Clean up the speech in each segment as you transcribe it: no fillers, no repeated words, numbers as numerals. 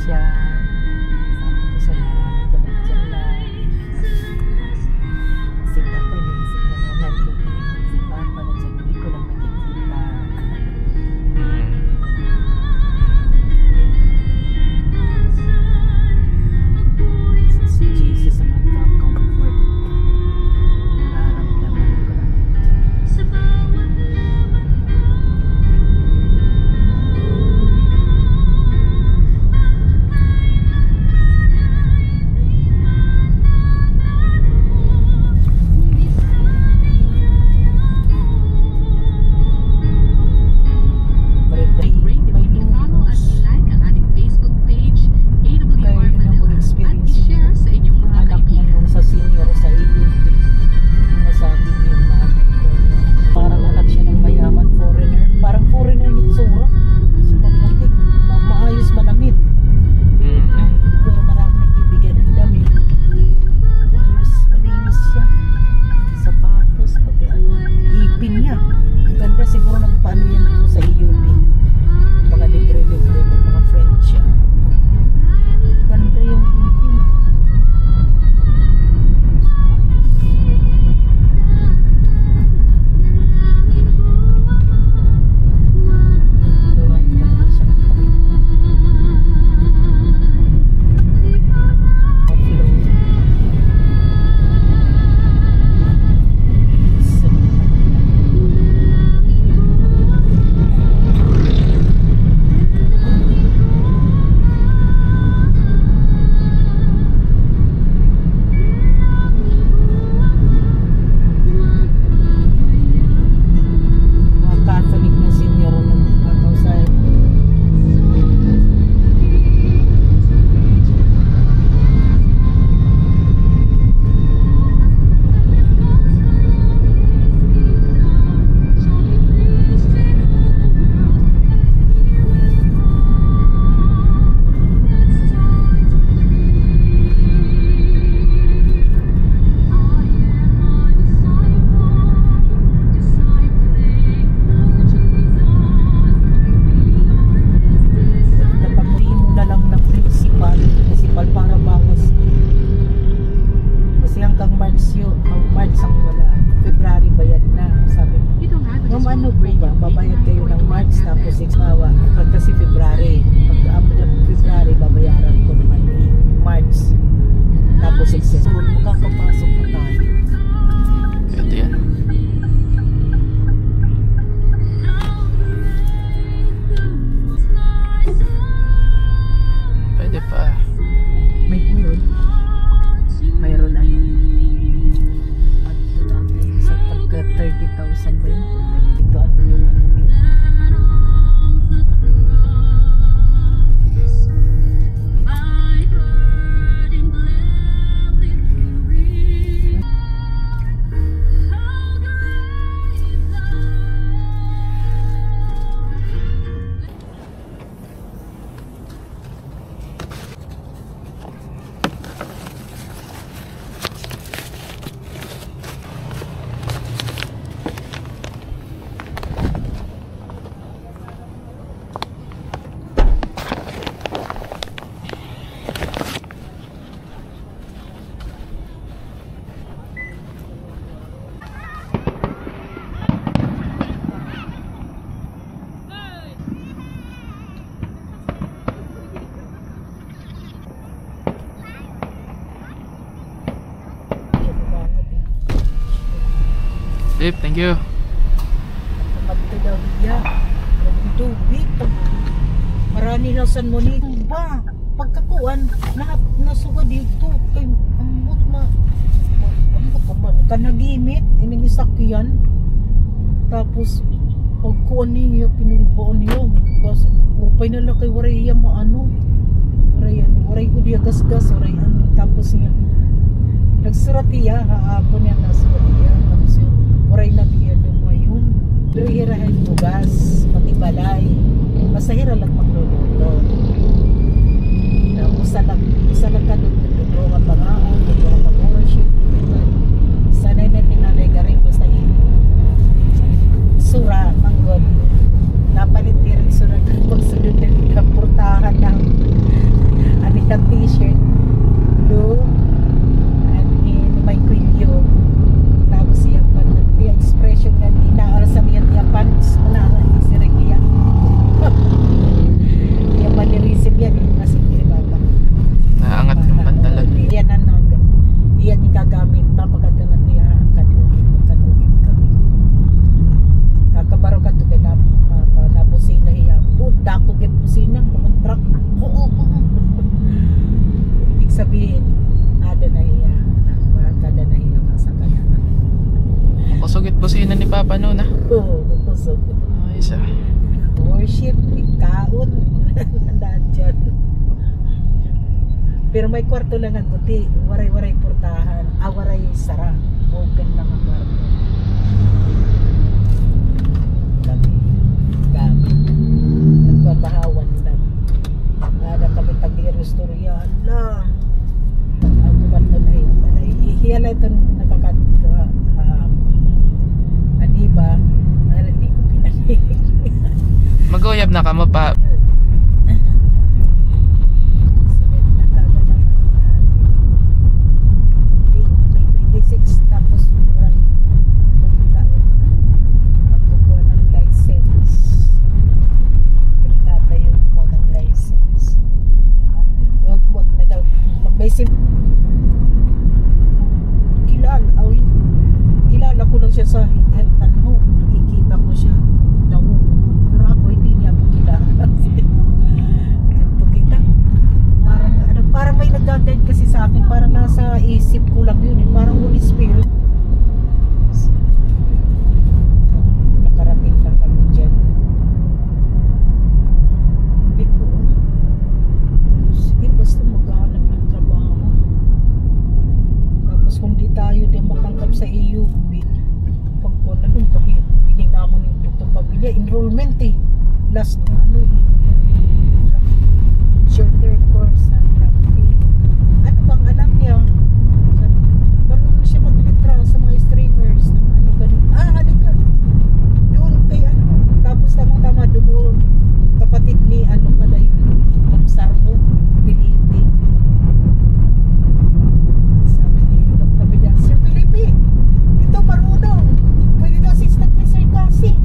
siya. Sabi ko sa mga ito nandiyan lang. Si Papa niisip ko na nagkikinig si Papa nandiyan, hindi ko lang nakikita. Si Jesus ang magka-comfort. Nararamdaman ko lang nandiyan. Babayad kayo ng March tapos 6 awa. Pag kasi February, pag February babayaran ko naman March tapos 6. So makakapasok na tayo. Pwede yan. Pwede pa. May gulod. Mayroon ano. At natin sa pagka 30,000 ba yun? Ito ano yung ano. Dave, thank you. Magtadawiya. Magtubig. Marani na san mo ni ba? Pagkakuan, nasuga dito. Kay ambot kanagimit. Ining isakyan. Tapos, pagkuan niya, pinulpoon niya. Kasi, upay na kay waray maano. Waray ko diya gas-gas. Waray ano. Tapos niya, nagsurat niya. Haapon niya nasurat niya. Tapos yun. Waray na biya dumayon. Hirahin tugas, pati balay. Masahira lang magluluto. Usa lang ka dito nga pangaon, dito nga pag-worship. Sanay na tinanay ka rin basta yun. Sura, manggod. Napalit rin sura. Pagsunod na kapurtahan lang. Oo, busog. Ayos ah. Worship, ikaon, nandyan. Pero may kwarto lang ang guti, waray-waray portahan, waray sara, open lang ang kwarto. Kami, nagbabahawan lang. Nada kami tag-i-restorya, ala. Pag-aguman doon ay balay. Hiyala ito ano ba? Ano, hindi ko pinanig. Mag-uyab na ka mo pa. May 26 tapos walang magkukuha ng license. Pero tatay yung kumuha ng license. Wag na daw. Mag-basic kilala ko lang siya sa Hilton Home. Nakikita ko siya. Pero ako hindi niya ako kilala. Kita. Parang may nag-guide kasi sa akin. Parang nasa isip ko lang yun. Parang Holy Spirit. Nakarating lang kami dyan. Hindi ko sige, basta maghahanap ng trabaho. Tapos kung di tayo din matanggap sa EUB, pagpunan nun, binigna mo ng Dr. Pabilia, enrollment last shorter course na ano bang alam niya, marunong siya maglitra sa mga streamers ng ganun, halika doon kay tapos tama doon kapatid ni pala yun Sarno, Felipe. Sabi ni Dr. Pabilia, Sir Felipe, ito marunong, pwede daw assistant ni Sir Cassie,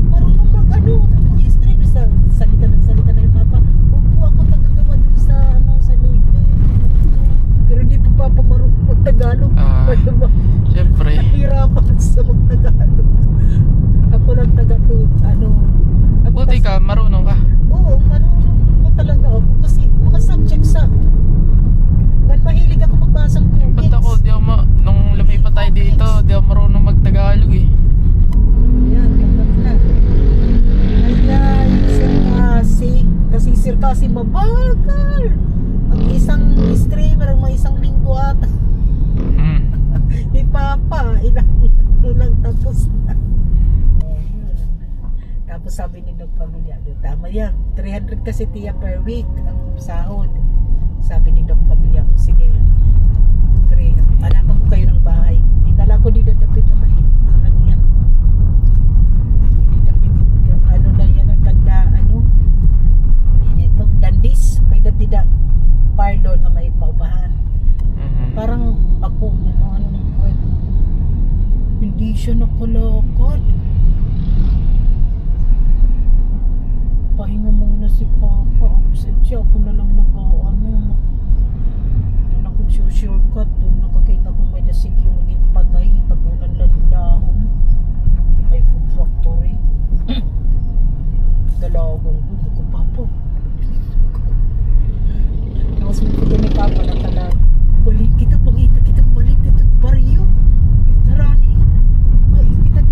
marunong ng mga streamers. Salita na yung papa, upo ako tagagawa dun sa sa Leyte, pero di pa papa marunong mag-Tagalog. Siyempre. Hirapan sa mag-Tagalog. Ako lang Buti ka, marunong ka. Oo, marunong ko talaga ako kasi mga subject sa mahilig ako magbasa ng comics. Ba't ako, nung lumipat tayo dito, di ako marunong mag-Tagalog eh. Yan, dapat na. Ayan, Sir Cassie. Kasi Sir Cassie mabagal. Ang isang streamer, may isang linggo ata. Ni Papa, ilang tapos na. Tapos sabi ni Dr. Pabilia, tama yan, 300 kasi tiya per week ang sahod. Sabi ni Dr. Pabilia, sige, 300. Hanapan ko kayo ng bahay. Dinala ko ni Dapit na may yan. Dapit, na yan ang kanda, ito, Dandis, may datida parlor na may paupahan. Parang ako, hindi siya nakalakad. Pahinga muna si Papa, absent siya. Ako na lang doon ako shortcut, doon nakakita ko may nasig yung maging patay, tabunan lang dahon. May food factory. Dalawang ko, Papa. Tapos may pito ni Papa na talag. Balik kita, pangita kita, balik ito, bariyo. Tarani. Kita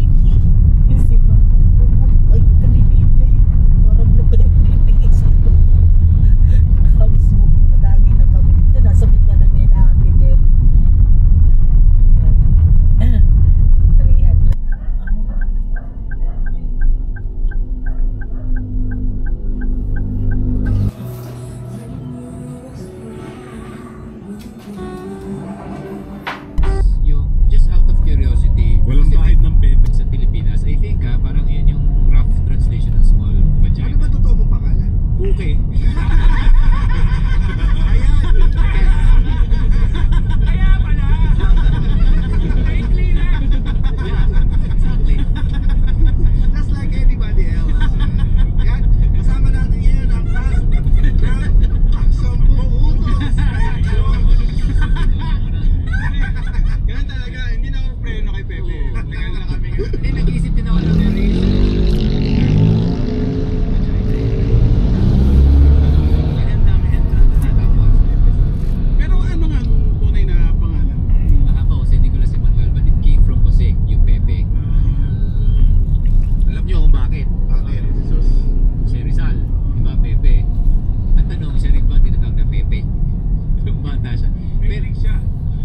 nagsasalita siya. Pero siya.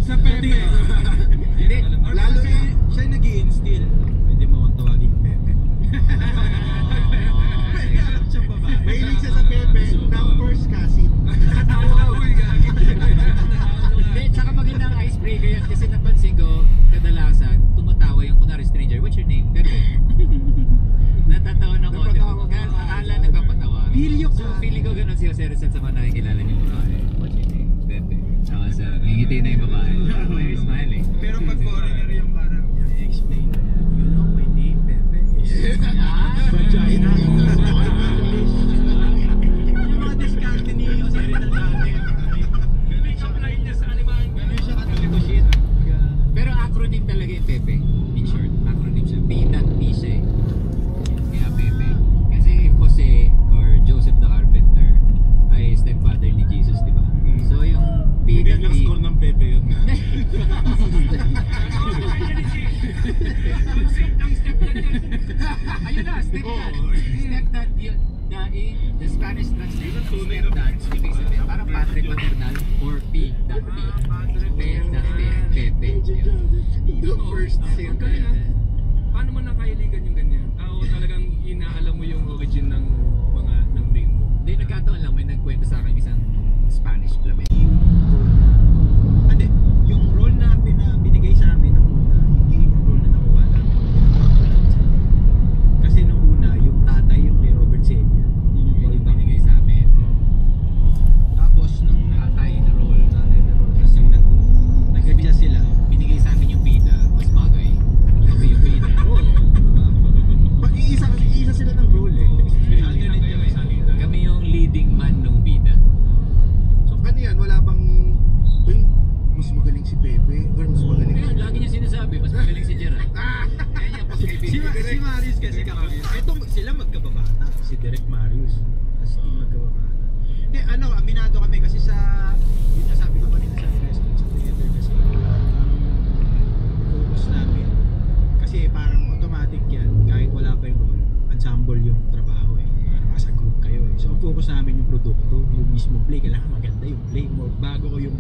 Sa Pepe. Hindi, Lalo siya nag-i-instill. Pwede mo akong tawagin Pepe. May harap siya pa ba? Mahilig siya sa Pepe, na of course kasi. Hindi, tsaka magandang icebreaker yan kasi napansin ko, kadalasan, tumatawa yung kunwari stranger, what's your name? Pepe. Natatawa ng konti. Akala nagpapatawa. So feeling ko ganun si Jose Rizal sa mga nakikilala niyo babae. What's your name? Pepe. Tsaka sa ngingiti na yung babae. May smile eh. Pero pag foreigner yung parang i-explain na, you know my name, Pepe is vagina. Yung mga diskarte ni Jose Rizal dati. Ganun siya apply niya sa animal. Ganun siya ka-negotiate. Pero acronym talaga yung Pepe. In short, acronym siya. P.P siya eh. Kaya Pepe. Kasi Jose or Joseph the Carpenter ay stepfather ni Jesus, di ba? So yung P.P. score ng Pepe yun nga. Ayun na, stepdad. Stepdad yun. The Spanish translation of stepdad, ibig sabihin, parang padre paternal or P.P. Pepe. The first thing. Paano mo nakahiligan yung ganyan? O talagang inaalam mo yung origin ng mga ng name mo? Hindi, nagkataon lang, may nagkwento sa akin isang Spanish flamen. Hindi, yung role na binigay sa amin nung una, hindi yung role na nakuha namin. Kasi nung una, yung tatay, yung kay Robert Senior, Yun yung binigay sa amin. tapos nung Tatay na role. tapos yung nag-adjust sila. Binigay sa amin yung bida, mas bagay. Kami yung bida. Iisa sila ng role eh. Alternate kami sa leader. Kami yung leading man nung bida. So ano yan, wala bang, uy, mas magaling si Pepe, or mas magaling Kaya lagi niya sinasabi, mas magaling si Gerard. Kaya niya pagkaibigan. Si Marius kasi ito sila magkababata, si Derek Marius as in magkababata. Hindi, aminado kami kasi sa yun na sabi ko kanina sa press con sa theater kasi focus namin kasi parang automatic yan kahit wala pa yung role, ensemble yung trabaho eh. Parang as a group kayo eh. So ang focus namin yung produkto, yung mismo play, kailangan maganda yung play mo bago ko yung